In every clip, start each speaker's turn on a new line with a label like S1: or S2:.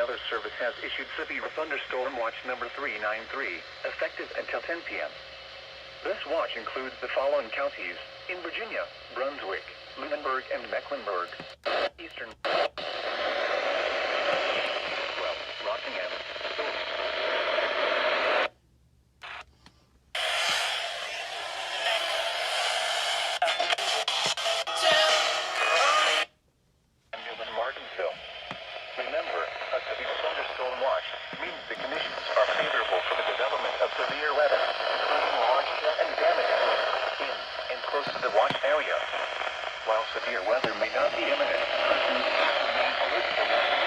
S1: Weather Service has issued severe thunderstorm watch number 393, effective until 10 p.m. This watch includes the following counties in Virginia: Brunswick, Lunenburg, and Mecklenburg. Eastern. Well, Rockingham. Martinsville. Remember, a severe thunderstorm watch means the conditions are favorable for the development of severe weather, including large hail and damage in and close to the watch area. While severe weather may not be imminent, persons should remain alert for warnings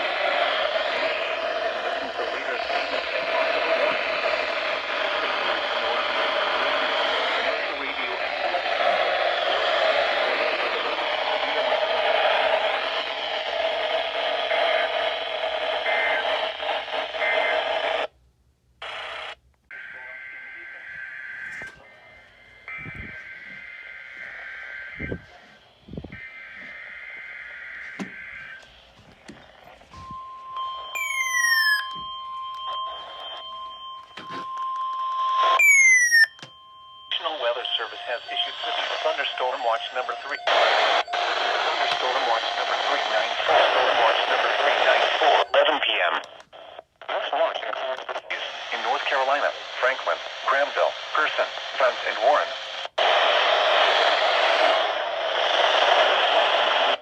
S1: and listen for later statements and possible warnings. Commercial radio and Weather Service has issued severe thunderstorm watch number 3. Thunderstorm watch number 394. Thunderstorm watch number 394. 11 p.m. This watch includes the cities in North Carolina: Franklin, Granville, Person, Vance, and Warren.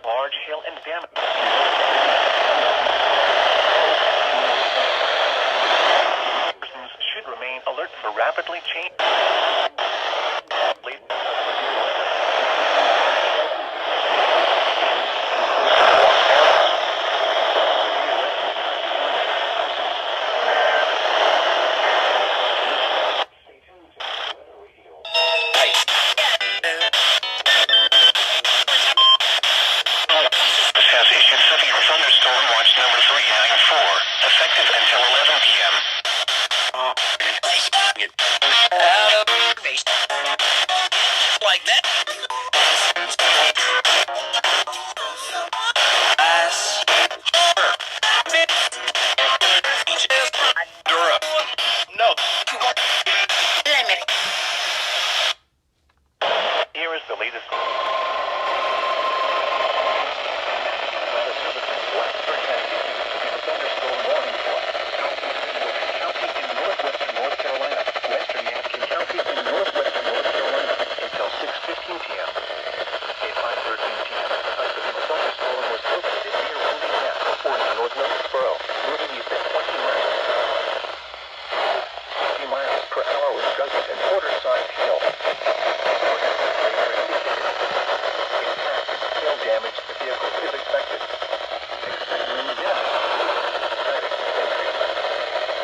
S1: Large hail and damage. Persons should remain alert for rapidly changing. Has issued severe thunderstorm watch number 394, effective until 11 p.m. Like that. No. Here is the latest. Thunderstorm warning for counties in northwestern North Carolina, western Yadkin County, and northwestern North Carolina until 6:15 p.m. At 5:13 p.m., a severe thunderstorm was located near Wounding Gap, North Millersboro, moving east at 20 miles per hour. 60 miles per hour with gusts and quarter-sized hail. Impact, hail damage to vehicles is expected. Expect wind damage.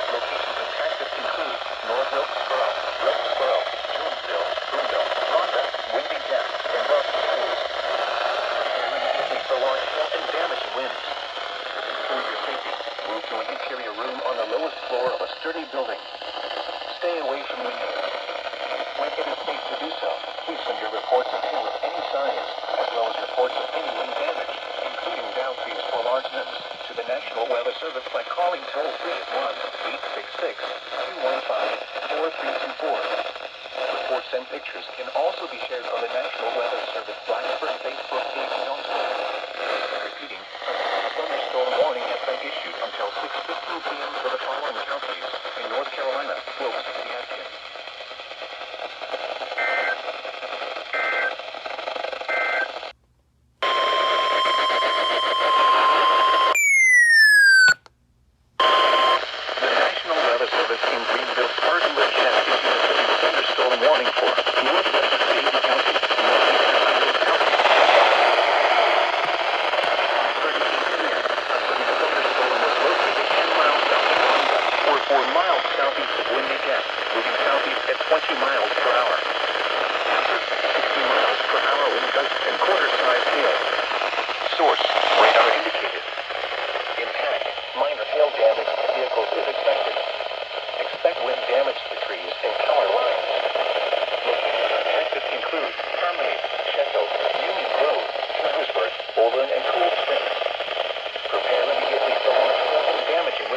S1: Locations in Texas include North Millersboro, Westboro, Jonesville, Boonville, Rhonda, Windy Gap, and Rock Schools. Immediately for large hail and damage winds. For your safety, move to an interior room on the lowest floor of a sturdy building. Stay away from windows. When it is safe to do so, please send your reports of hail of any size, as well as reports of any wind damage, including downseas or large winds, to the National Weather Service by calling toll-free at 1-866-215-4324. Reports and pictures can also be shared on the National Weather Service Blacksburg Facebook page and on Twitter. Repeating, a thunderstorm warning has been issued until 6:15 p.m. for the following counties in North Carolina, close to Yadkin. In Greenville, Spartanburg has issued a severe thunderstorm warning for northwestern Davie County, northeastern Iowa County. 13 p.m. A severe thunderstorm was located 10 miles south of Rhonda, or 4 miles southeast of Windy Gap, moving southeast at 20 miles per hour. Hazard, 60 miles per hour with gusts and quarter-sized hail. Source, radar indicated. Impact, minor hail damage to vehicles is expected. Expect wind damage to trees and power lines. Locations in Texas include Harmony, Sheffield, Union Grove, Travisburg, Bowlin, and Cool Springs. Prepare immediately for large hail and damaging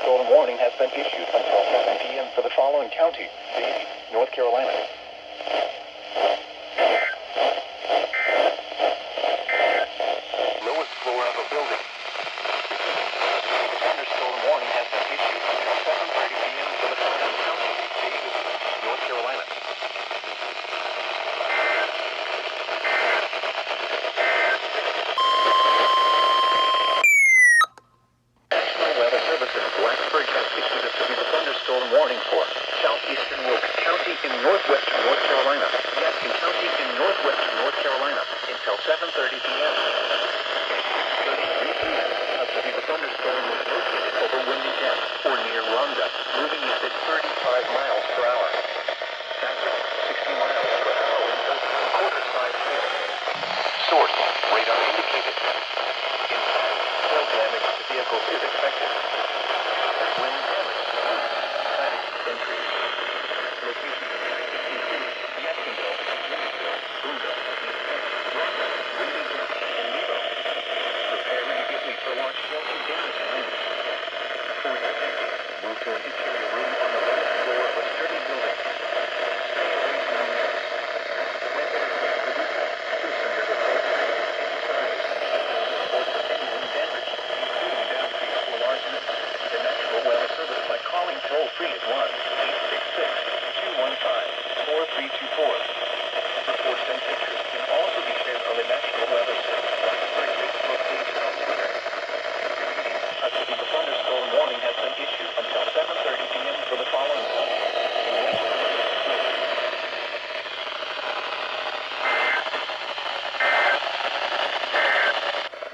S1: thunderstorm warning has been issued until 7 p.m. for the following counties: Davie, North Carolina. Lowest floor of a building. Thunderstorm warning has been issued until 7:30 p.m. for the following counties: Davie, North Carolina. Blacksburg has issued a severe thunderstorm warning for southeastern Wilkes County in northwestern North Carolina, Yadkin County in northwestern North Carolina until 7:30 p.m. 33 p.m. A severe thunderstorm was located over Windy Gap or near Rhonda, moving east at 35 miles per hour. Hazard 60 miles per hour winds, quarter-size hail. Source radar indicated. Impact, hail damage to vehicles is expected. Wind damage to roofs, siding, entries. Locations include Jacksonville, Louisville, Boonville, East Penn, Rhonda, Windy Gap, and Nebo. Prepare immediately for large hail and damage winds. For your safety, move to an interior room on the lowest floor of a sturdy building. Stay away from the windows. When earthquakes produce, do some river closure. Exercise. Report any wind damage, including downstream or largeness. The National Weather Service by calling toll-free at 1-866-215-4324. Reports and pictures can also be shared on the National Weather Service Blacksburg Facebook page on Twitter. Repeating, a severe thunderstorm warning has been issued until 7:30 p.m. for the following counties.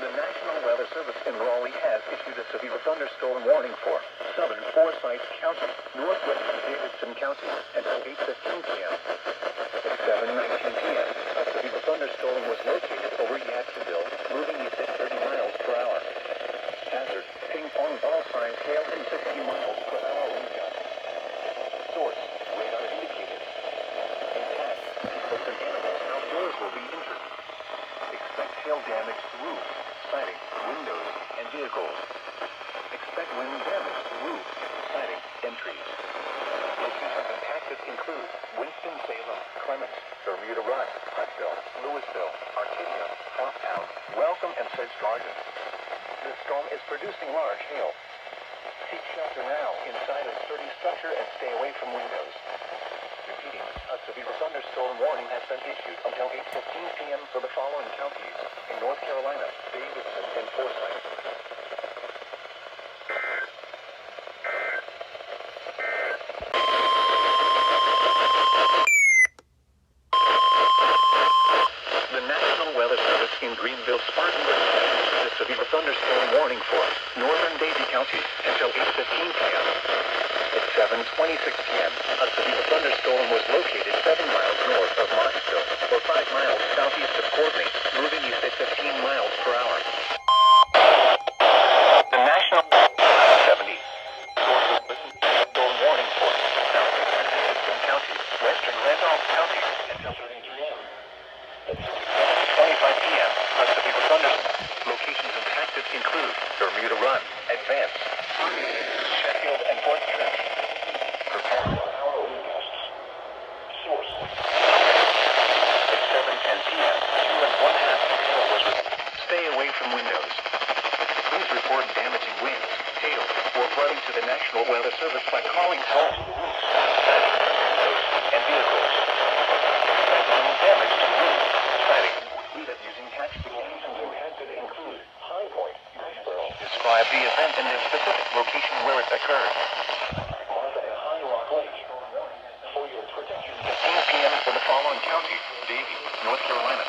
S1: The National Weather Service in Raleigh has issued a severe thunderstorm warning for southern Forsyth County, northwestern Davidson County until 8:15 p.m. At 7:19 p.m., a severe thunderstorm was located over Jacksonville, moving east at 30 miles per hour. Hazard, ping-pong ball-sized hail and 60 miles per hour wind gusts. Source, radar indicated. Impact, people and animals outdoors will be injured. Expect hail damage to roofs, siding, windows, and vehicles. Expect wind damage to roofs, siding, entries. Locations impacted include Winston-Salem, Clements, Bermuda Run, Huntsville, Louisville, Arcadia, Hoptown, Welcome, and Sedge Garden. This storm is producing large hail. Seek shelter now inside a sturdy structure and stay away from windows. Repeating, a severe thunderstorm warning has been issued until 8:15 p.m. for the following counties in North Carolina, Davidson, and Forsyth. The National Weather Service in Greenville, Spartanburg has issued a severe thunderstorm warning for northern Davie County until 8:15 p.m. At 7:26 p.m., a severe thunderstorm was located 7 miles north of Marksville, or 5 miles southeast of Courtney, moving east at 15 miles per hour. The National 70 source of thunderstorm warning for southeastern Davidson County, western Randolph County until 3 p.m. At 7:25 p.m., a severe thunderstorm. Locations impacted include Bermuda Run, Advance, Sheffield, and Fort Church. Prepare for power wind gusts. Source. At 7:10 p.m., 2 1/2 hail was reported. Stay away from windows. Please report damaging winds, hail, or flooding to the National Weather Service by calling toll to the roofs, siding, windows, and vehicles. Wind damage to roofs, siding, using taxi locations impacted include High Point, Greensboro. Describe the event and the specific location where it occurred. Martha and High Rock Lake. For your protection. 15 p.m. for the following counties: Davie, North Carolina.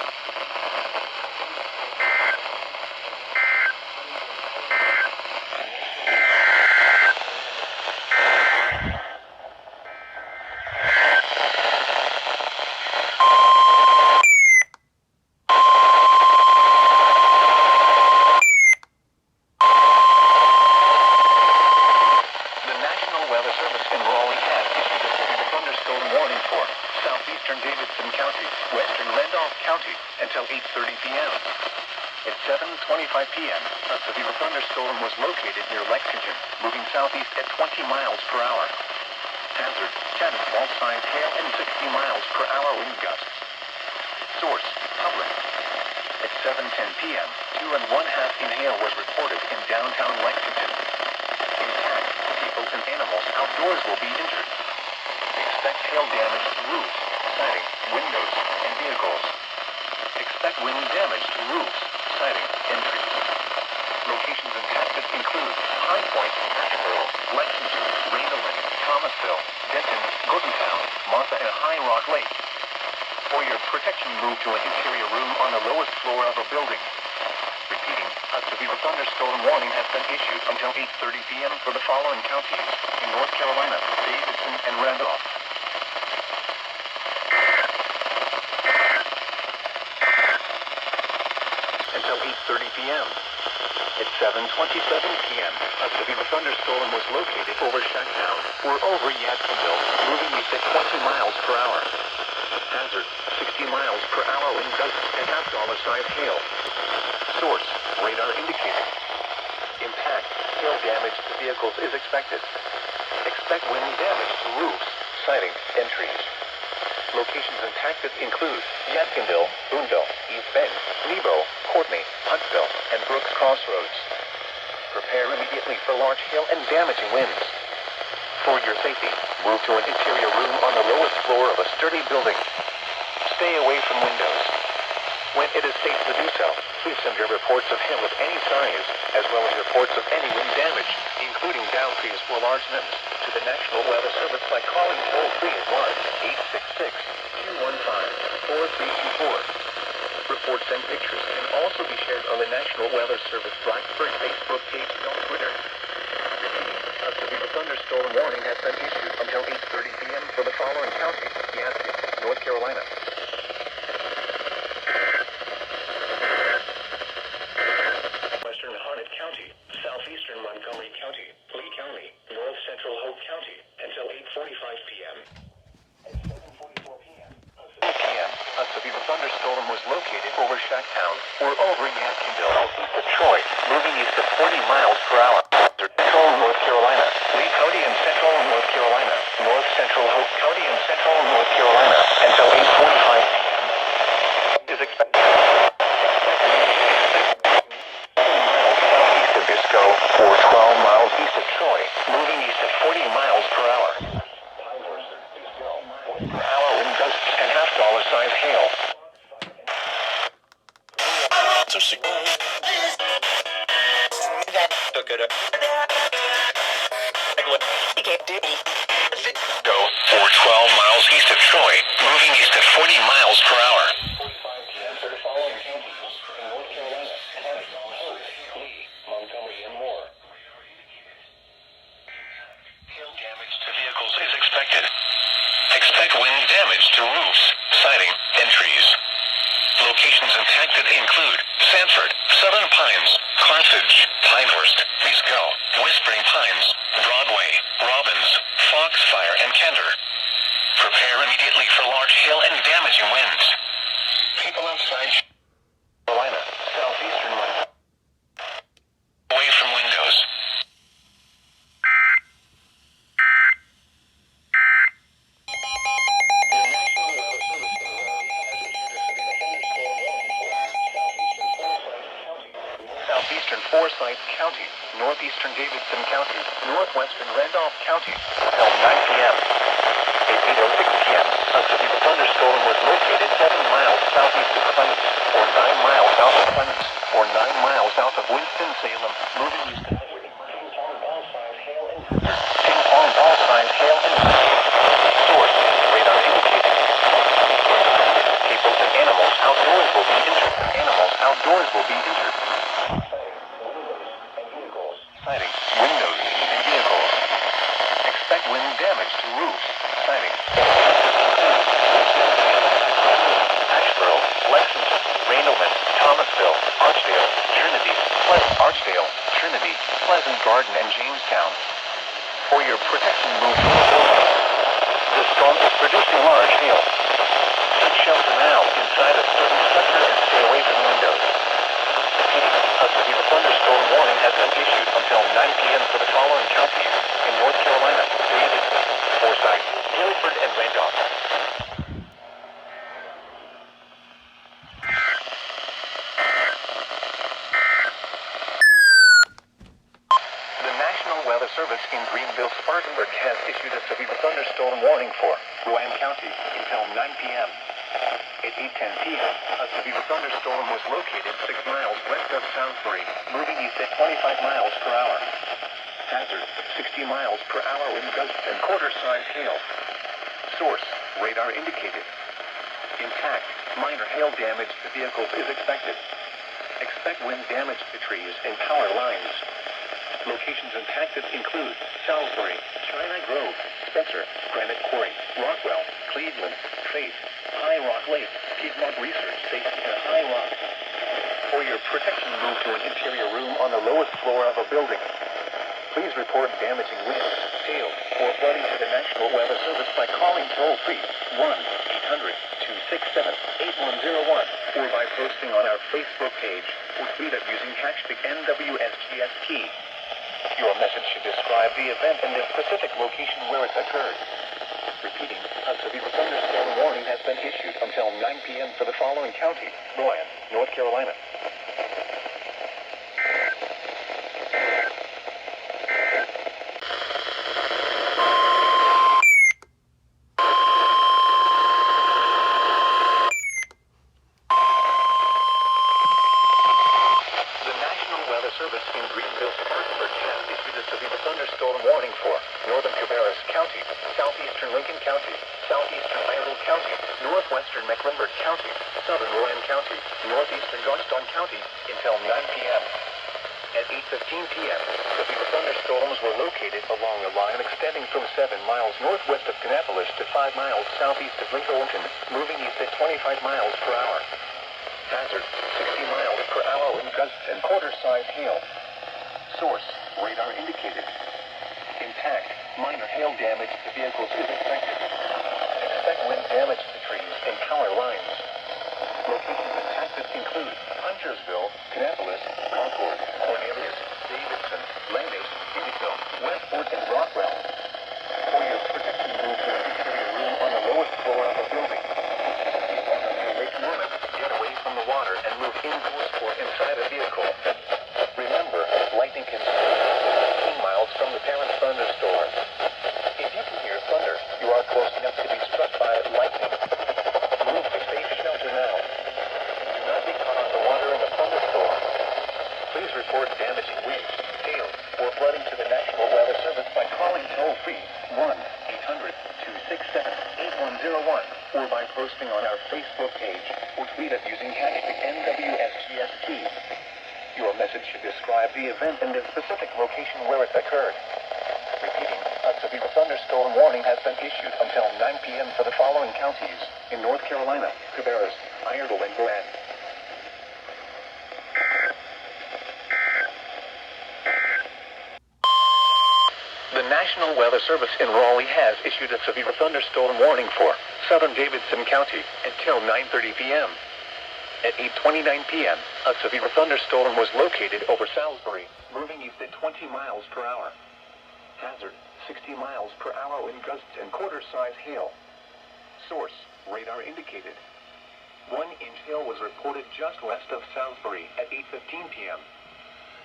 S1: Southeastern Davidson County, western Randolph County, until 8:30 p.m. At 7:25 p.m., a severe thunderstorm was located near Lexington, moving southeast at 20 miles per hour. Hazard, 10 small-sized hail and 60 miles per hour wind gusts. Source, public. At 7:10 p.m., 2.5 hail was reported in downtown Lexington. Impact, people and animals outdoors will be injured. Expect hail damage to roofs, siding, windows, and vehicles. Expect wind damage to roofs, siding, and trees. Locations impacted include High Point, Asheboro, Lexington, Randleman, Thomasville, Denton, Gordontown, Martha, and High Rock Lake. For your protection, move to an interior room on the lowest floor of a building. Repeating, a severe thunderstorm warning has been issued until 8:30 p.m. for the following counties in North Carolina, Davidson, and Randolph. Until 8:30 p.m. At 7:27 p.m., a severe thunderstorm was located over Shacktown or over Yadkinville, moving east at 20 miles per hour. Hazard, 60 miles per hour wind gusts and half-dollar-sized hail. Source, radar indicated. Impact, hail damage to vehicles is expected. Expect wind damage to roofs, siding, and trees. Locations impacted include Yadkinville, Boonville, East Bend, Nebo, Courtney, Huntsville, and Brooks Crossroads. Prepare immediately for large hail and damaging winds. For your safety, move to an interior room on the lowest floor of a sturdy building. Stay away from windows. When it is safe to do so, please send your reports of hail of any size, as well as reports of any wind damage, including downed trees or large limbs, to the National Weather Service by calling toll-free at 1-866-215-4324. Reports and pictures can also be shared on the National Weather Service Blacksburg Facebook page and on Twitter. A severe thunderstorm warning has been issued until 8:30 p.m. for the following counties: Yancey, North Carolina. Western Harnett County, southeastern Montgomery County, Lee County, North Central Hope County, until 8:45 p.m. At 7:44 p.m., a severe thunderstorm was located over Shacktown or over Yadkinville, east of Troy, moving east at 40 miles per hour. Central North Carolina, Lee County and Central North Carolina, North Central Hope County and Central North Carolina, until 8:45 p.m. is expected. Southeast of Bisco or 12 miles east of Troy, moving east at 40 miles per hour. Per hour wind gusts and half-dollar-sized hail. Go for 12 miles east of Troy, moving east at 40 miles per hour. For the following counties in North Carolina, Lee, Montgomery, and more. Hail damage to vehicles is expected. Expect wind damage to roofs, siding, and trees. Locations impacted include Sanford, Southern Pines, Carthage, Pinehurst, Bisco, Whispering Pines, Broadway, Robbins, Foxfire, and Kenter. Prepare immediately for large hail and damaging winds. People outside Carolina, southeastern Montana. Away from windows. Southeastern Forsyth County, northeastern Davidson County, northwestern Randolph County, until 9 p.m. At 8:06 p.m., a severe thunderstorm was located 7 miles southeast of Clemens, or 9 miles south of Clemens, or 9 miles south of Winston-Salem, moving east to ping-pong ball-sized hail and ping-pong ball-sized hail and source, radar indicated. People and animals outdoors will be injured. Animals outdoors will be injured. Siding, windows, and vehicles. Expect wind damage to roofs, siding. Asheboro, Lexington, Randleman, Thomasville, Archdale, Trinity, Pleasant Garden, and Jamestown. For your protection, move to a building. The storm is producing large hail. Seek shelter now inside a certain structure and stay away from windows. A severe thunderstorm warning has been issued until 9 p.m. for the following counties in North Carolina: Davidson, Forsyth, Guilford, and Randolph. The National Weather Service in Greenville-Spartanburg has issued a severe thunderstorm warning for Rowan County until 9 p.m. At 8:10 p.m., a severe thunderstorm was located 6 miles west of Salisbury, moving east at 25 miles per hour. Hazard, 60 miles per hour wind gusts and quarter-size hail. Source, radar indicated. Impact, minor hail damage to vehicles is expected. Expect wind damage to trees and power lines. Locations impacted include Salisbury, China Grove, Spencer, Granite Quarry, Rockwell, Cleveland, Faith, High Rock Lake, Piedmont Research Station, and High Rock. For your protection, move to an interior room on the lowest floor of a building. Please report damaging winds, hail, or flooding to the National Weather Service by calling toll-free 1-800-267-8101 or by posting on our Facebook page or tweet us using hashtag NWSGST. Your message should describe the event and the specific location where it occurred. Repeating, a severe thunderstorm warning has been issued until 9 p.m. for the following counties: Rowan, North Carolina. The National Weather Service in Greenville-Spartanburg has issued a severe thunderstorm warning for northern Cabarrus County, southeastern Lincoln County, southeastern Iredell County, northwestern Mecklenburg County, southern Rowan County, northeastern Johnstown County until 9 p.m. At 8:15 p.m., severe thunderstorms were located along a line extending from 7 miles northwest of Kannapolis to 5 miles southeast of Lincoln, moving east at 25 miles per hour. Hazard, 60 miles per hour wind gusts and quarter-size hail. Source, radar indicated. Impact, minor hail damage to vehicles is expected. Expect wind damage to trees and power lines. Locations impacted include Huntersville, Kannapolis, Concord, Cornelius, Davidson, Landis, Unionville, Westport, and Rockwell. For your protection, move to an interior room on the lowest floor of a building. Lake Norman, get away from the water and move indoors or inside a vehicle. Remember, lightning can strike 15 miles from the parent thunderstorm. If you can hear thunder, you are close enough to be struck by lightning. Move to safe shelter now. Do not be caught on the water in a thunderstorm. Please report damaging winds, hail, or flooding to the National Weather Service by calling toll-free 1-800-267-8101 or by posting on our Facebook page or tweet us using hashtag NWSGST. Your message should describe the event and the specific location where it occurred. Repeating, a severe thunderstorm warning has been issued until 9 p.m. for the following counties in North Carolina: Cabarrus, Iredell, and Grant. The National Weather Service in Raleigh has issued a severe thunderstorm warning for southern Davidson County until 9:30 p.m. At 8:29 p.m., a severe thunderstorm was located over Salisbury, moving east at 20 miles per hour. Hazard, 60 miles per hour wind gusts and quarter-size hail. Source, radar indicated. 1-inch hail was reported just west of Salisbury at 8:15 p.m.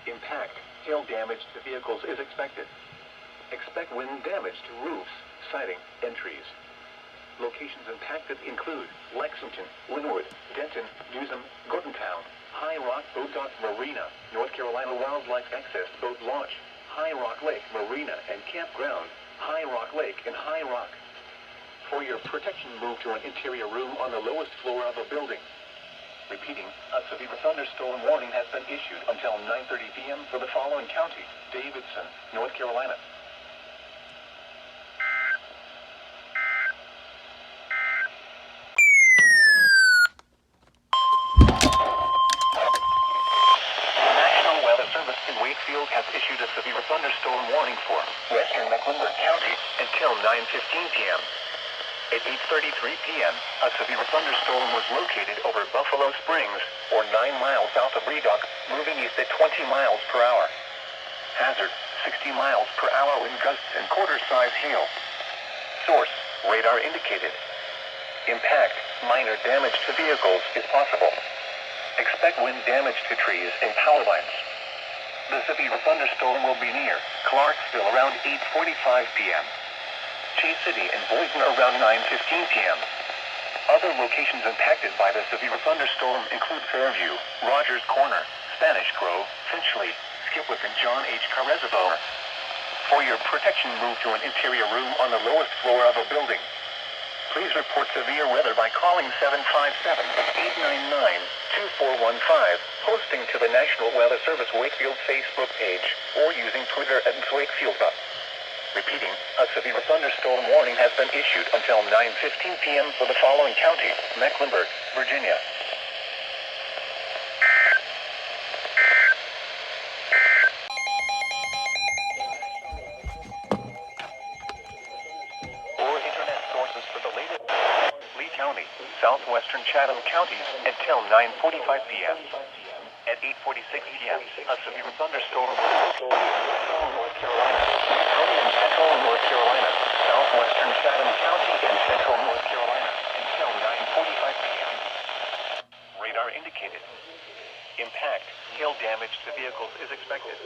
S1: Impact, hail damage to vehicles is expected. Expect wind damage to roofs, siding, and trees. Locations impacted include Lexington, Linwood, Denton, Newsom, Gordontown, High Rock Boat Dock Marina, North Carolina Wildlife Access Boat Launch, High Rock Lake Marina and Campground, High Rock Lake, and High Rock. For your protection, move to an interior room on the lowest floor of a building. Repeating, a severe thunderstorm warning has been issued until 9:30 p.m. for the following county: Davidson, North Carolina. Wakefield has issued a severe thunderstorm warning for western Mecklenburg County until 9:15 p.m. At 8:33 p.m., a severe thunderstorm was located over Buffalo Springs, or 9 miles south of Redock, moving east at 20 miles per hour. Hazard, 60 miles per hour wind gusts and quarter-size hail. Source, radar indicated. Impact, minor damage to vehicles is possible. Expect wind damage to trees and power lines. The severe thunderstorm will be near Clarksville around 8:45 p.m. Chase City and Boynton around 9:15 p.m. Other locations impacted by the severe thunderstorm include Fairview, Rogers Corner, Spanish Grove, Finchley, Skipwick, and John H. Carr Reservoir. For your protection, move to an interior room on the lowest floor of a building. Please report severe weather by calling 757-899-2415, posting to the National Weather Service Wakefield Facebook page, or using Twitter at @WakefieldUp. Repeating, a severe thunderstorm warning has been issued until 9:15 p.m. for the following counties: Mecklenburg, Virginia. Or internet sources for the latest. Lee County, southwestern Chatham counties until 9:45 p.m. At 8:46 p.m., a severe thunderstorm North Carolina, central North Carolina, southwestern Chatham County, and central North Carolina until 9:45 p.m. Radar indicated. Impact, hail damage to vehicles is expected.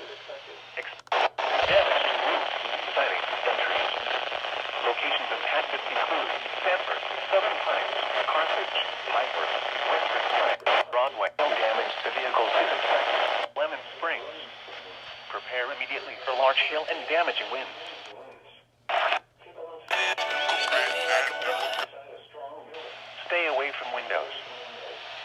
S1: Damage to roofs, siding, and trees. Locations impacted include Sanford, Southern Pines, Carthage, Hyper, Western Pines, Broadway. Hail damage to vehicles is expected. Lemon Springs. Prepare immediately for large hail and damaging winds. Stay away from windows.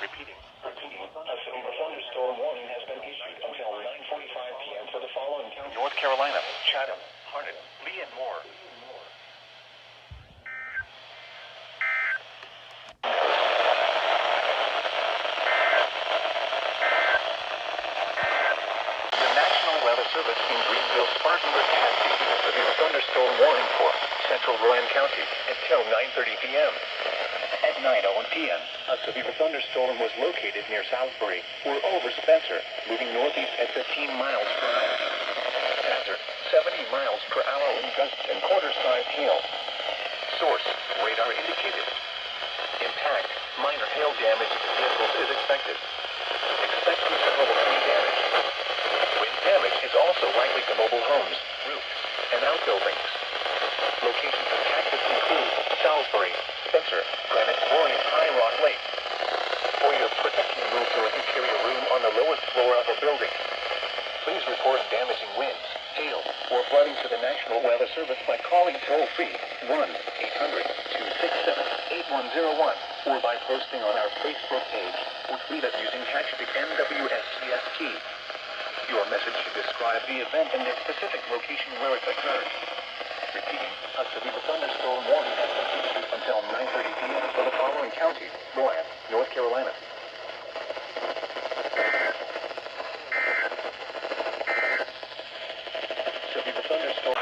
S1: Repeating. A severe thunderstorm warning has been issued until 9:45 p.m. for the following counties: North Carolina, Chatham, Harnett, Lee, and more. The National Weather Service in Greenville, Spartanburg has issued a severe thunderstorm warning for central Rowan County until 9:30 p.m. At 9:01 p.m., a severe thunderstorm was located near Southbury or over Spencer, moving northeast at 15 miles per hour. Hazard, 70 miles per hour wind gusts and quarter-size hail. Source, radar indicated. Impact, minor hail damage to vehicles is expected. Expect considerable tree damage. Wind damage is also likely to mobile homes, roofs, and outbuildings. Locations impacted include Salisbury, Spencer, Granite Quarry, and High Rock Lake. For your protection, move to an interior room on the lowest floor of a building. Please report damaging winds, hail, or flooding to the National Weather Service by calling toll-free 1-800-267-8101 or by posting on our Facebook page or tweet us using hashtag NWSCST. Your message should describe the event and the specific location where it occurred. Repeating, a severe thunderstorm warning has been issued until 9:30 p.m. for the following counties: Rowan, North Carolina. Severe thunderstorm.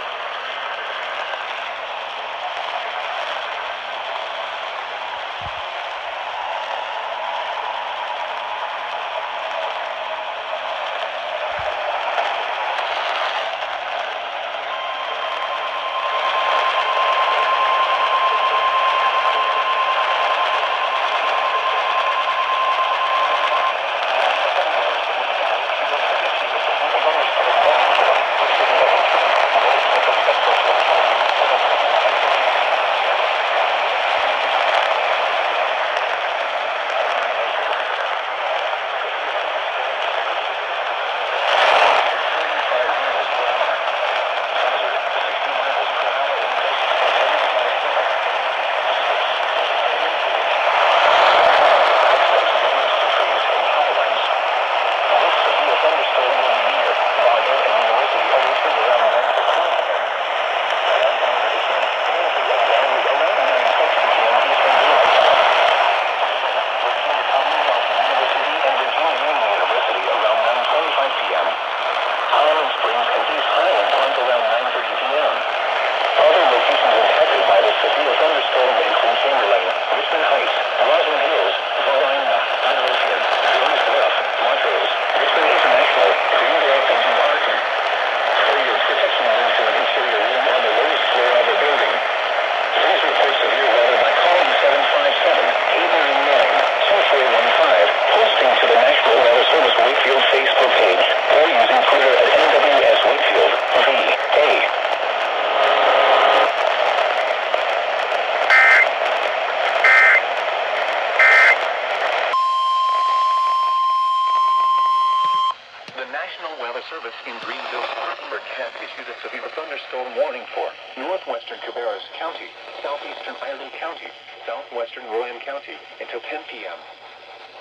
S1: southwestern Cabarrus County, southeastern Ireland County, southwestern Rowan County until 10 p.m.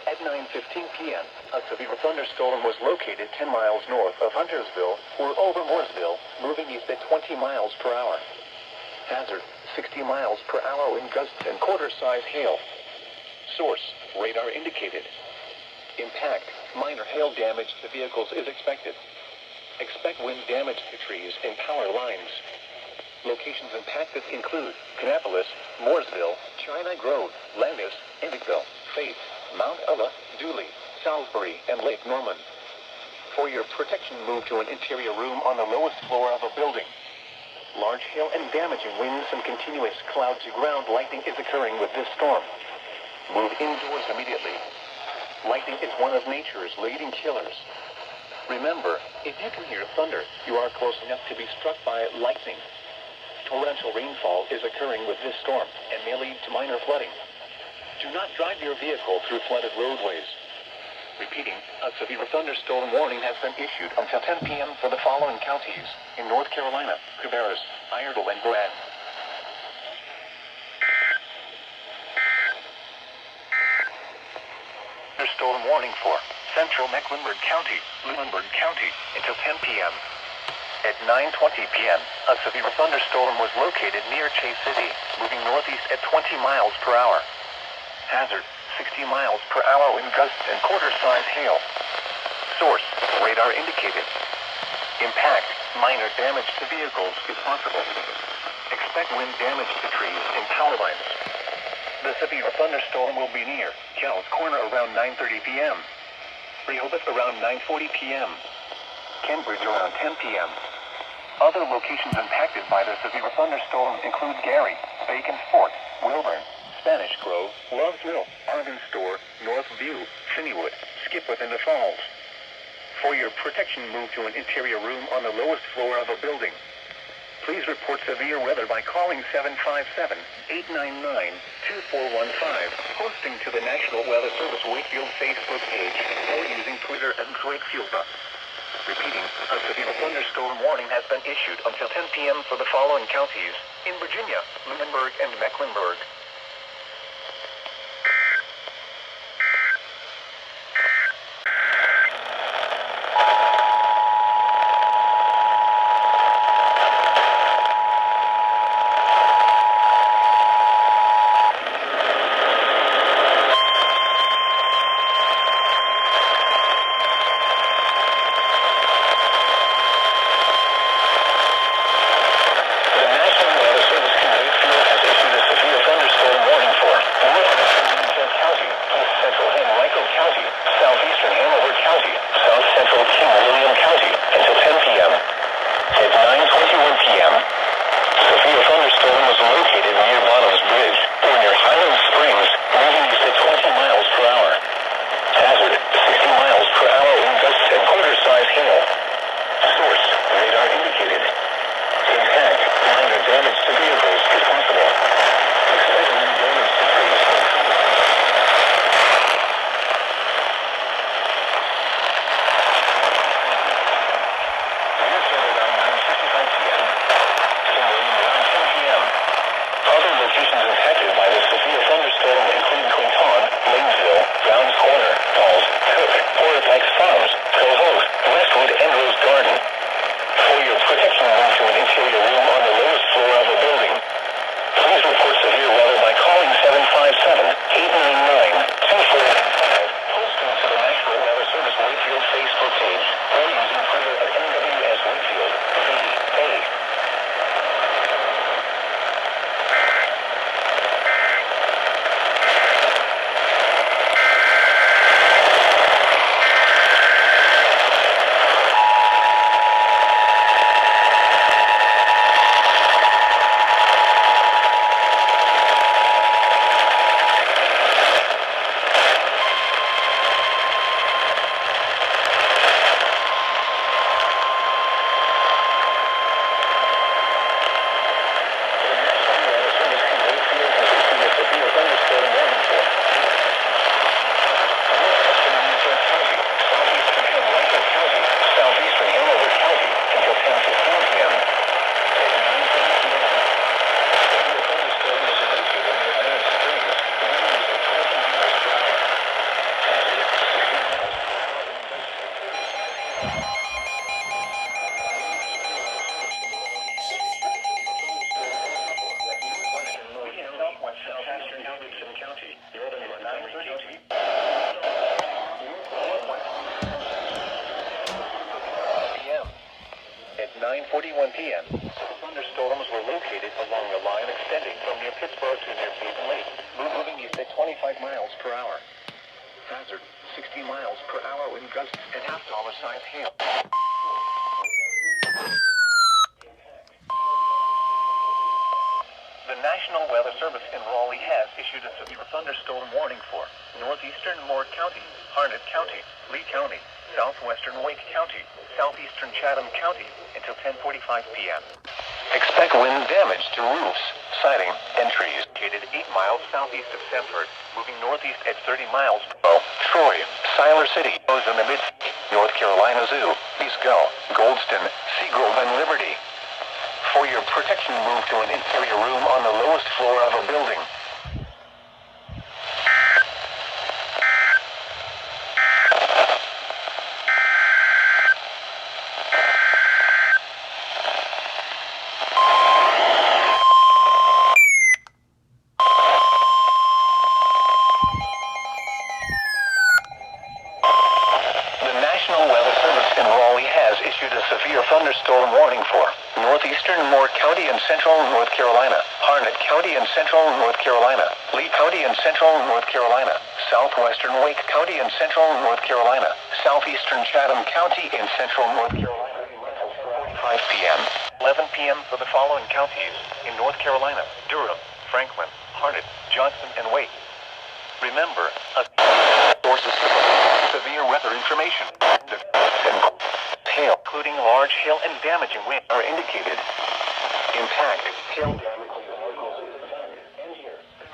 S1: At 9:15 p.m., a severe thunderstorm was located 10 miles north of Huntersville or over Mooresville, moving east at 20 miles per hour. Hazard, 60 miles per hour wind gusts and quarter-size hail. Source, radar indicated. Impact, minor hail damage to vehicles is expected. Expect wind damage to trees and power lines. Locations impacted include Kannapolis, Mooresville, China Grove, Landis, Indickville, Faith, Mount Ella, Dooley, Salisbury, and Lake Norman. For your protection, move to an interior room on the lowest floor of a building. Large hail and damaging winds and continuous cloud-to-ground lightning is occurring with this storm. Move indoors immediately. Lightning is one of nature's leading killers. Remember, if you can hear thunder, you are close enough to be struck by lightning. Torrential rainfall is occurring with this storm and may lead to minor flooding. Do not drive your vehicle through flooded roadways. Repeating, a severe thunderstorm warning has been issued until 10 p.m. for the following counties in North Carolina: Cabarrus, Iredell, and Bragg. Thunderstorm warning for Central Mecklenburg County, Lunenburg County until 10 p.m. At 9:20 p.m., a severe thunderstorm was located near Chase City, moving northeast at 20 miles per hour. Hazard, 60 miles per hour wind gusts and quarter-size hail. Source, radar indicated. Impact, minor damage to vehicles is possible. Expect wind damage to trees and power lines. The severe thunderstorm will be near Cal's Corner around 9:30 p.m. Rehoboth around 9:40 p.m. Cambridge around 10 p.m. Other locations impacted by the severe thunderstorm include Gary, Bacon Fort, Wilburn, Spanish Grove, Loves Mill, Arvin Store, North View, Finneywood, Skipworth, and the Falls. For your protection, move to an interior room on the lowest floor of a building. Please report severe weather by calling 757-899-2415, posting to the National Weather Service Wakefield Facebook page, or using Twitter at Wakefield. Repeating, a severe thunderstorm warning has been issued until 10 p.m. for the following counties in Virginia, Lunenburg, and Mecklenburg. p.m. Thunderstorms were located along the line extending from near Pittsburgh to near Peyton Lake, moving east at 25 miles per hour. Hazard, 60 miles per hour wind gusts and half-dollar size hail. The National Weather Service in Raleigh has issued a severe thunderstorm warning for northeastern Moore County, Harnett County, Lee County, southwestern Wake County, southeastern Chatham County until 10:45 p.m. Expect wind damage to roofs, siding, and trees. Located 8 miles southeast of Sanford, moving northeast at 30 miles. Troy, Siler City, goes in the mid. North Carolina Zoo, East Gull, Goldston, Seagrove, and Liberty. For your protection, move to an interior room on the lowest floor of a building. The National Weather Service in Raleigh has issued a severe thunderstorm warning for northeastern Moore County and central North Carolina, Harnett County and central North Carolina, Lee County and central North Carolina, southwestern Wake County and central North Carolina, southeastern Chatham County and central North Carolina. 5 p.m. 11 p.m. for the following counties in North Carolina: Durham, Franklin, Harnett, Johnson, and Wake. Remember, sources severe weather information. Hail, including large hail and damaging wind, are indicated. Impact, hail damage.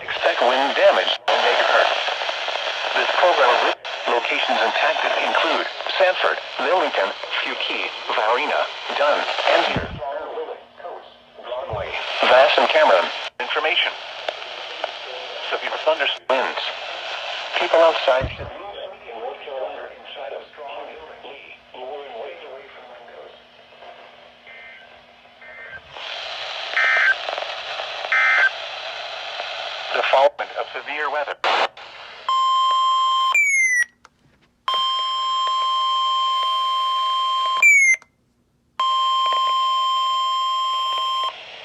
S1: Expect wind damage 1 megahertz. This program of locations impacted include Sanford, Lillington, Fuquay, Varina, Dunn, Angier, Broadway, Vass, and Cameron. Information. Severe thunderstorms. Winds. People outside should be in North Carolina inside of strong Lee, blowing ways away from windows. The following of severe weather.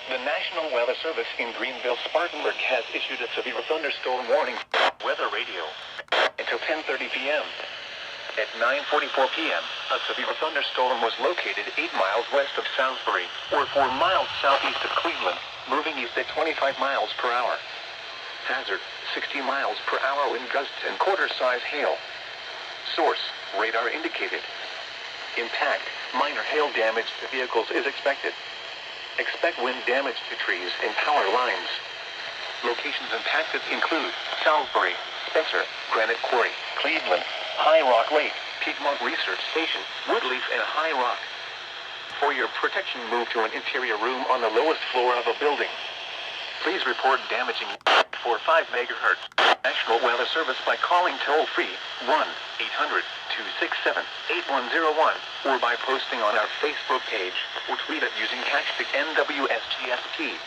S1: The National Weather Service in Greenville-Spartanburg has issued a severe thunderstorm warning. Weather radio until 10:30 p.m. At 9:44 p.m., a severe thunderstorm was located 8 miles west of Salisbury, or 4 miles southeast of Cleveland, moving east at 25 miles per hour. Hazard, 60 miles per hour wind gusts and quarter-size hail. Source, radar indicated. Impact, minor hail damage to vehicles is expected. Expect wind damage to trees and power lines. Locations impacted include Salisbury, Spencer, Granite Quarry, Cleveland, High Rock Lake, Piedmont Research Station, Woodleaf, and High Rock. For your protection, move to an interior room on the lowest floor of a building. Please report damaging for 5 megahertz. National Weather Service by calling toll-free 1-800-267-8101 or by posting on our Facebook page or tweet it using hashtag NWSGSP.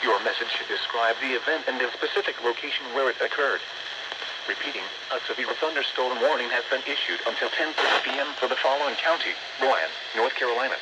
S1: Your message should describe the event and the specific location where it occurred. Repeating, a severe thunderstorm warning has been issued until 10:30 p.m. for the following county: Bryan, North Carolina.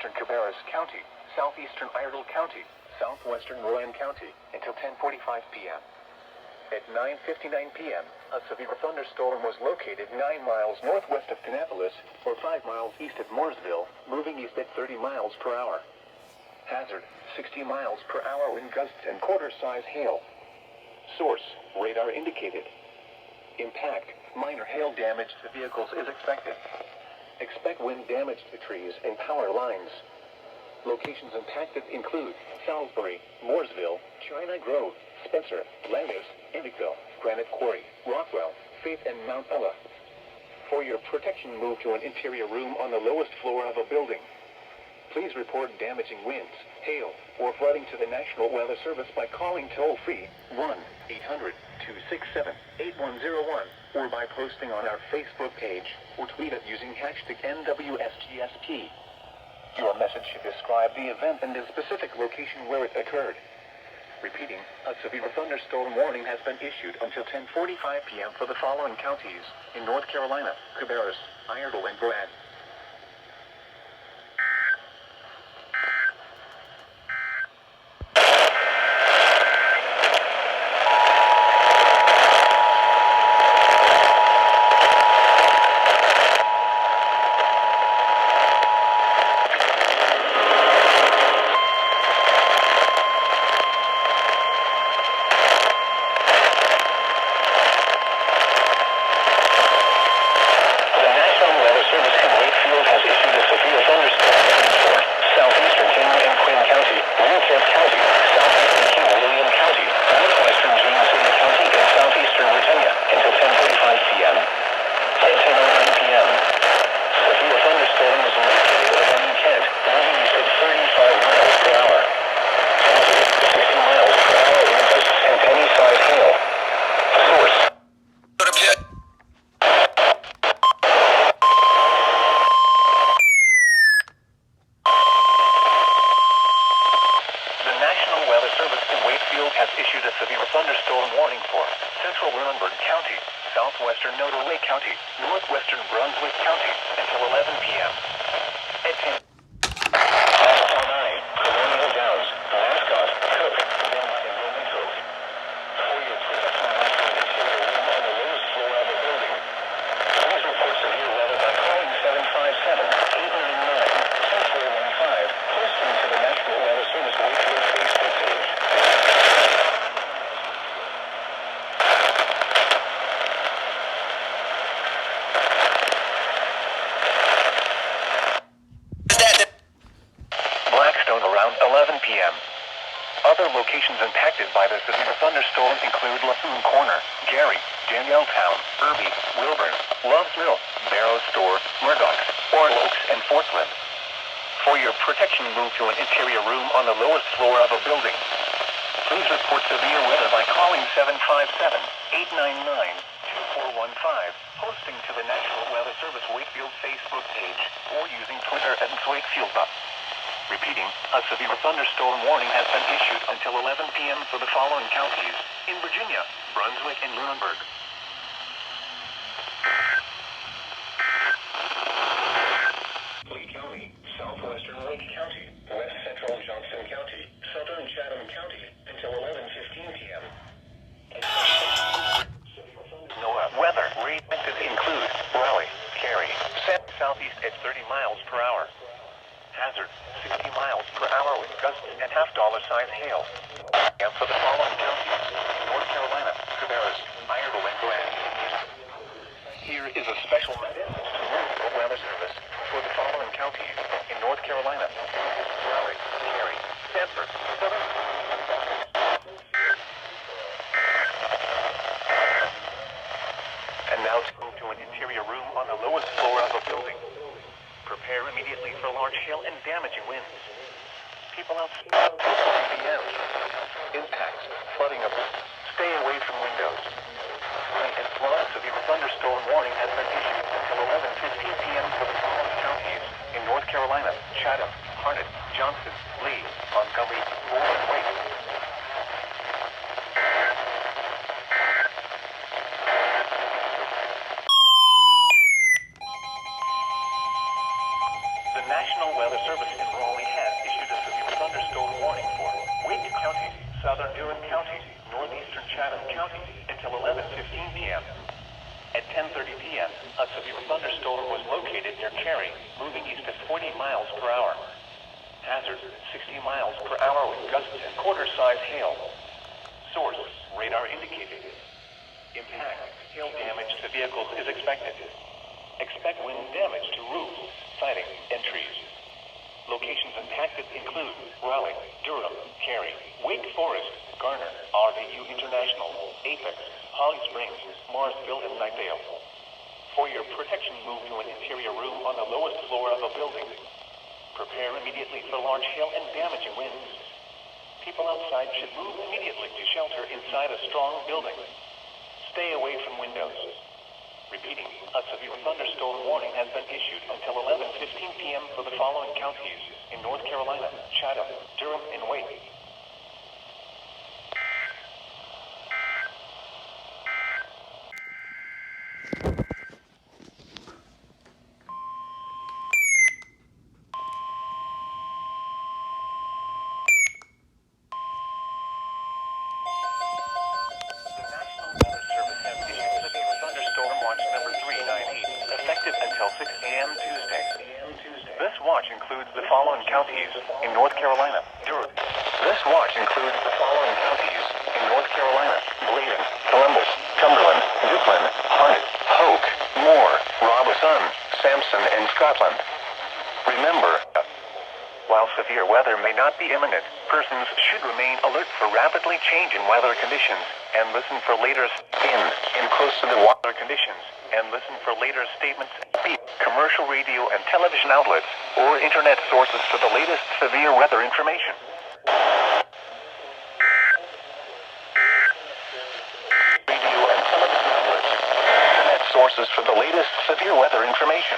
S1: southeastern Cabarrus County, southeastern Iredell County, southwestern Rowan County until 10:45 p.m. At 9:59 p.m., a severe thunderstorm was located 9 miles northwest of Kannapolis, or 5 miles east of Mooresville, moving east at 30 miles per hour. Hazard, 60 miles per hour wind gusts and quarter-size hail. Source, radar indicated. Impact, minor hail damage to vehicles is expected. Expect wind damage to trees and power lines. Locations impacted include Salisbury, Mooresville, China Grove, Spencer, Landis, Indigo, Granite Quarry, Rockwell, Faith, and Mount Ella. For your protection, move to an interior room on the lowest floor of a building. Please report damaging winds, hail, or flooding to the National Weather Service by calling toll-free 1-800-267-8101 or by posting on our Facebook page or tweet it using hashtag NWSGSP. Your message should describe the event and the specific location where it occurred. Repeating, a severe thunderstorm warning has been issued until 10:45 p.m. for the following counties in North Carolina: Cabarrus, Iredell, and Brad. Southwestern Nottoway County, northwestern Brunswick County, until 11 p.m. At 10. Mile 9, Colonial Downs, Mascot, Cook, Belmont, and Roman Cove. For your protection, move to an interior room on the lowest floor of a building. Please report severe weather by calling 757-899-2415, posting to the National Weather Service Wakefield Facebook page. Around 11 p.m. Other locations impacted by the severe thunderstorm include Lafoon Corner, Gary, Danielletown, Irby, Wilburn, Love's Mill, Barrow Store, Murdoch's, Orl Oaks, and Fortland. For your protection, move to an interior room on the lowest floor of a building. Please report severe weather by calling 757-899-2415, posting to the National Weather Service Wakefield Facebook page, or using Twitter at Wakefield. Repeating, a severe thunderstorm warning has been issued until 11 p.m. for the following counties in Virginia, Brunswick, and Lunenburg. Lee County, southwestern Lake County, west central Johnson County, southern Chatham County, until 11:15 p.m. NOAA weather expected include Raleigh, Cary, southeast at 30 miles per hour. Hazard, 60 miles per hour with gusts and half-dollar-size hail. And for the following counties, North Carolina, Cabarrus, Iredell, and Grand. Here is a special message to the Weather Service for the following counties in North Carolina: Raleigh, Cary, Sanford, Southern. And now to move to an interior room on the lowest floor of a building. Prepare immediately for large hail and damaging winds. People outside. p.m. Impacts, flooding of. Stay away from windows. Rain and flood severe thunderstorm warning has been issued until 11:15 p.m. for the following counties in North Carolina: Chatham, Harnett, Johnson, Lee, Montgomery, Moore, and Wake. The National Weather Service 10:30 p.m., a severe thunderstorm was located near Cary, moving east at 40 miles per hour. Hazard, 60 miles per hour with gusts and quarter-size hail. Source, radar indicated. Impact, hail damage to vehicles is expected. Expect wind damage to roofs, siding, and trees. Locations impacted include Raleigh, Durham, Cary, Wake Forest, Garner, RVU International, Apex, Holly Springs, Morrisville, and Knightdale. For your protection, move to an interior room on the lowest floor of a building. Prepare immediately for large hail and damaging winds. People outside should move immediately to shelter inside a strong building. Stay away from windows. Repeating, a severe thunderstorm warning has been issued until 11:15 p.m. for the following counties in North Carolina, Chatham, Durham, and Wake. This watch includes the following counties in North Carolina, Durham. This watch includes the following counties in North Carolina: Bladen, Columbus, Cumberland, Duplin, Harnett, Hoke, Moore, Robeson, Sampson, and Scotland. Remember, while severe weather may not be imminent, persons should remain alert for rapidly changing weather conditions and listen for later close to the weather conditions and listen for later statements, commercial radio and television outlets, or internet sources for the latest severe weather information. Radio and television outlets, internet sources for the latest severe weather information.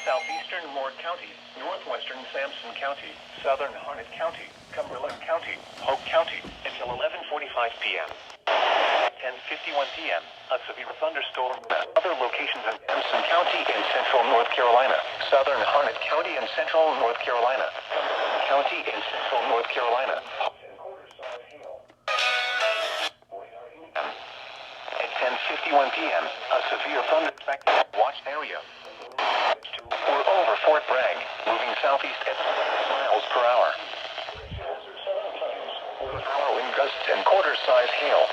S1: Southeastern Moore County, northwestern Sampson County, southern Harnett County, Cumberland County, Hoke County, until 11:45 p.m. 10:51 p.m., a severe thunderstorm. Other locations in Sampson County in central North Carolina, southern Harnett County in central North Carolina, Cumberland County in central North Carolina. At 10:51 p.m., a severe thunder affected watch area. We're over Fort Bragg, moving southeast at 6 miles per hour. Power wind gusts and quarter-size hail.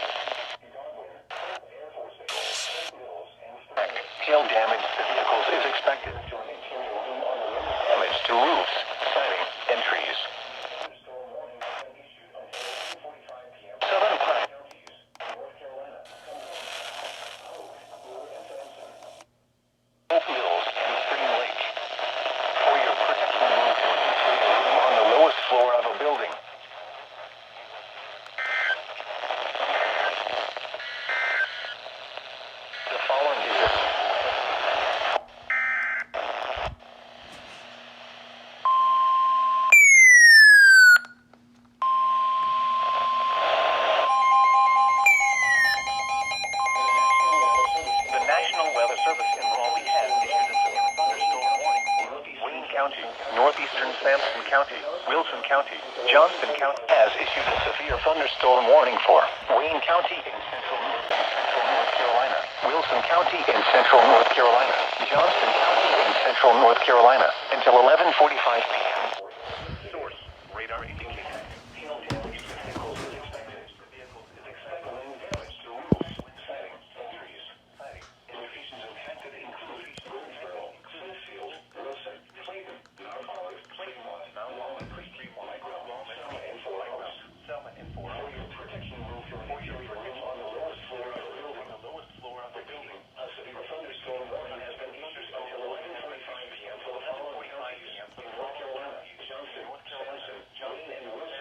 S1: Hail damage to vehicles is expected. Damage to roofs, siding, and trees. Southern Pine. Oak Mills and Spring Lake. For your protection, move to an interior room on the lowest floor of a building. The following is the National Weather Service in Raleigh has issued a severe thunderstorm warning for Wayne County, northeastern Sampson County, Wilson County, Johnston County has issued a severe thunderstorm warning for Wayne County in central North Carolina, Wilson County in central North Carolina, Johnston County in central North Carolina until 11:45 p.m. Source, radar indicated. Hail damage to vehicles is expected. Wind damage to roofs, siding, trees, indications impacted include Goldsboro, Smithfield, Wilson, Clayton, Narcotics, Claymont, Mount Lawman, Creekmont, Lawman, and Fort House, Selma, and Fort House. For your protection, move to an interior room on the lowest floor of the building. A severe thunderstorm warning has been issued until 11:45 p.m. for the following counties in North Carolina, Johnston, Sampson, Wayne, and Wilson.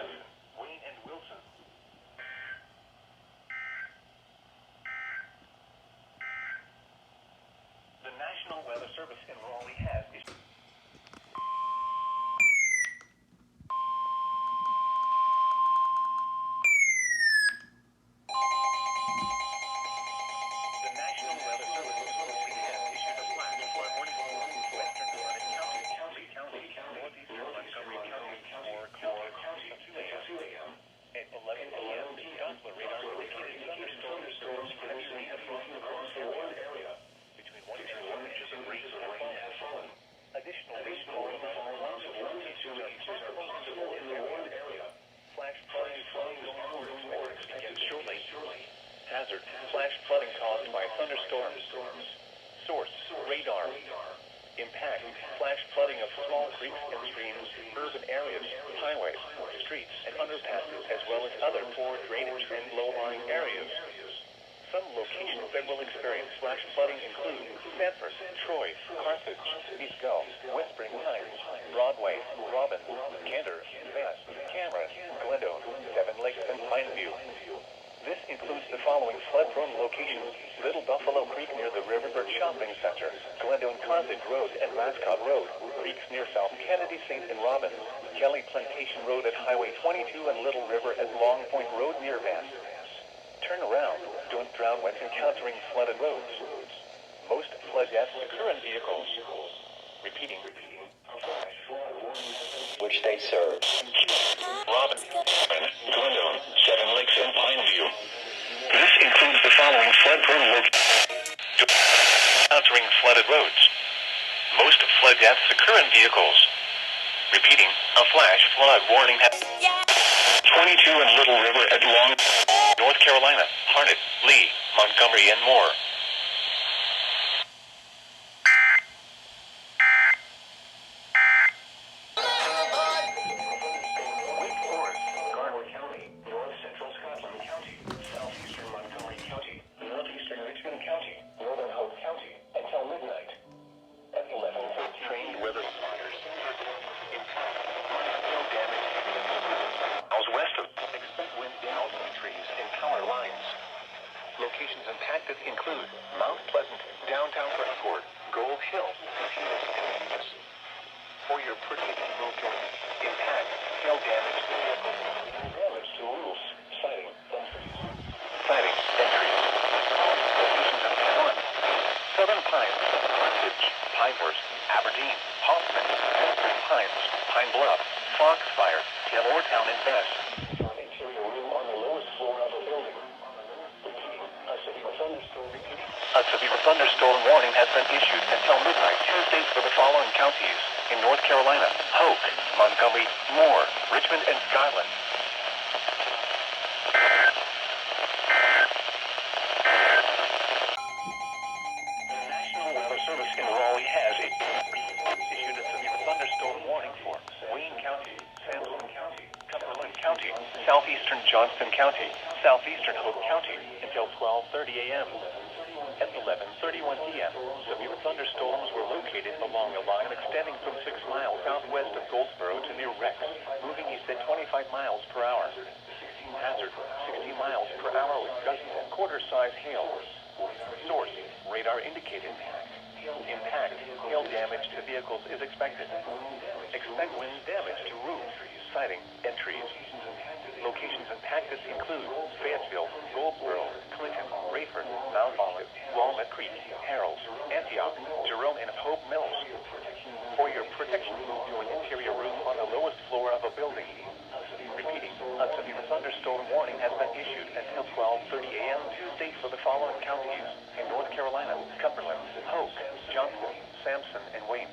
S1: impact, flash flooding of small creeks and streams, urban areas, highways, streets, and underpasses, as well as other poor drainage and low-lying areas. Some locations that will experience flash flooding include Sanford, Troy, Carthage, East Gulf, West Spring Heights, Broadway, Robbins, Gander, Bass, Cameron, Glendon, Seven Lakes, and Pineview. This includes the following flood-prone locations: Little Buffalo Creek near the Riverbird Shopping Center, Glendon Carthage Road and Mascot Road, creeks near South Kennedy St. and Robbins, Kelly Plantation Road at Highway 22 and Little River at Long Point Road near Bass. Turn around. Don't drown when encountering flooded roads. Most flood deaths occur in vehicles. Repeating.
S2: Which they serve.
S1: Robin, Glendon, Seven Lakes, and Pineview. This includes the following flood-prone locations. Encountering flooded roads. Most flood deaths occur in vehicles. Repeating. A flash flood warning has 22 and Little River at Long, North Carolina, Harnett, Lee, Montgomery, and more. Wake Forest, Garwood County, North Central Scotland County, Southeastern Montgomery County, Northeastern Richmond County, Northern Hope County, until midnight. At 11:30, trained weather spotters. Hail damage miles west of. Expect wind gales and trees and power lines. Locations impacted include Mount Pleasant, downtown Westport, Gold Hill, Peters, and Venus. For your protection, move to impact, hail damage to vehicles, damage to roofs, siding, and trees. Siding and trees. Locations in 1. Southern Pines, Carthage, Pinehurst, Aberdeen, Hoffman, Western Pines, Pine Bluff, Foxfire, Taylortown, and Best. Interior room on the lowest floor of a building. A severe thunderstorm warning has been issued until midnight Tuesday for the following counties: in North Carolina, Hoke, Montgomery, Moore, Richmond, and Skyland. The National Weather Service in Raleigh has issued a severe thunderstorm warning for Wayne County, Sampson County, Cumberland County, southeastern Johnston County, southeastern Hope County until 12:30 a.m. At 11:31 p.m., severe thunderstorms were located along a line extending from 6 miles southwest of Goldsboro to near Rex, moving east at 25 miles per hour. Hazard, 60 miles per hour with gusts and quarter-size hail. Source, radar indicated. Impact, hail damage to vehicles is expected. Expect wind damage to roofs, siding, and trees. Locations impacted include Fayetteville, Goldsboro, Clinton, Rayford, Mount Olive, Walnut Creek, Harolds, Antioch, Jerome, and Hope Mills. For your protection, move to an interior room on the lowest floor of a building. Repeating, a severe thunderstorm warning has been issued until 12:30 a.m. Tuesday for the following counties: in North Carolina, Cumberland, Hoke, Johnston, Sampson, and Wayne.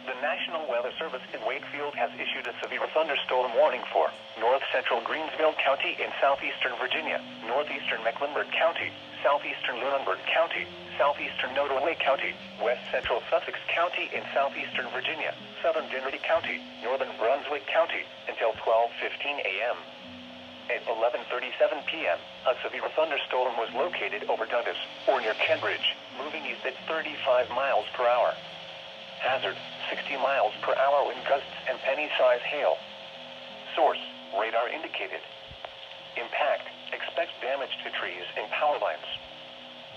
S1: The National Weather Service in Wakefield has issued a severe thunderstorm warning for north central Greensville County in southeastern Virginia, northeastern Mecklenburg County, southeastern Lunenburg County, southeastern Nottoway County, west central Sussex County in southeastern Virginia, southern Dinwiddie County, northern Brunswick County until 12:15 a.m. At 11:37 p.m., a severe thunderstorm was located over Dundas or near Cambridge, moving east at 35 miles per hour. Hazard, 60 miles per hour wind gusts and penny-size hail. Source, radar indicated. Impact, expect damage to trees and power lines.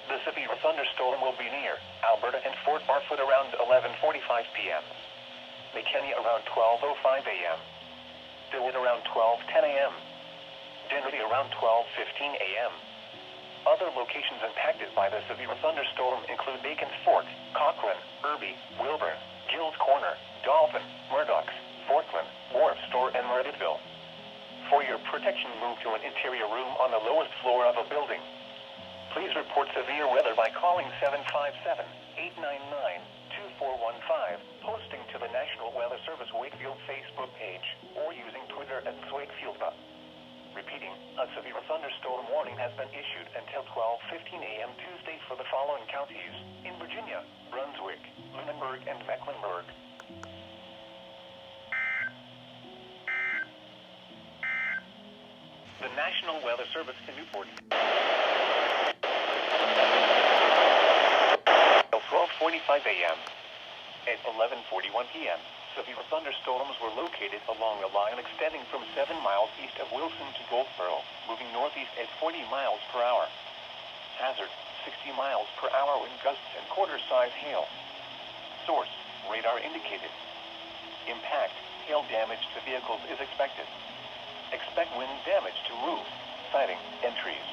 S1: The severe thunderstorm will be near Alberta and Fort Barfoot around 11:45 p.m. McKinney around 12:05 a.m. DeWitt around 12:10 a.m. Dinwiddie around 12:15 a.m. Other locations impacted by the severe thunderstorm include Bacon's Fort, Cochrane, Irby, Wilburn, Gills Corner, Dolphin, Murdoch's, Fortland, Wharf Store, and Meredithville. For your protection, move to an interior room on the lowest floor of a building. Please report severe weather by calling 757-899-2415, posting to the National Weather Service Wakefield Facebook page, or using Twitter at @SwakefieldUp. Repeating, a severe thunderstorm warning has been issued until 12:15 a.m. Tuesday for the following counties in Virginia: Brunswick, Lunenburg, and Mecklenburg. The National Weather Service in Newport. Till 12:45 a.m. At 11:41 p.m., severe thunderstorms were located along a line extending from 7 miles east of Wilson to Goldsboro, moving northeast at 40 miles per hour. Hazard, 60 miles per hour wind gusts and quarter-size hail. Source, radar indicated. Impact, hail damage to vehicles is expected. Expect wind damage to roofs, siding, and trees.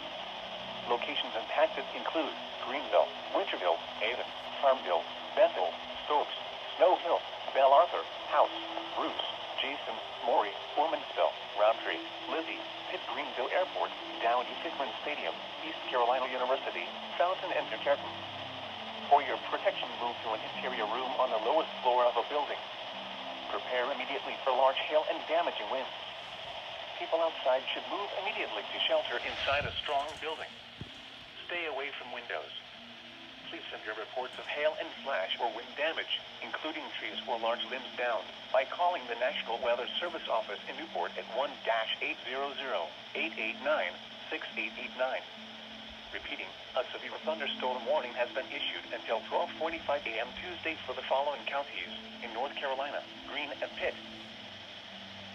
S1: Locations impacted include Greenville, Winterville, Avon, Farmville, Bethel, Stokes, Snow Hill, Belle Arthur, House, Bruce, Jason, Maury, Ormondsville, Roundtree, Lizzie, Pitt Greenville Airport, Downey-Hickman Stadium, East Carolina University, Fountain, and Newcarton. For your protection, move to an interior room on the lowest floor of a building. Prepare immediately for large hail and damaging winds. People outside should move immediately to shelter inside a strong building. Stay away from windows. Please send your reports of hail and flash or wind damage, including trees or large limbs downed, by calling the National Weather Service office in Newport at 1-800-889-6889. Repeating, a severe thunderstorm warning has been issued until 12:45 a.m. Tuesday for the following counties in North Carolina: Greene and Pitt,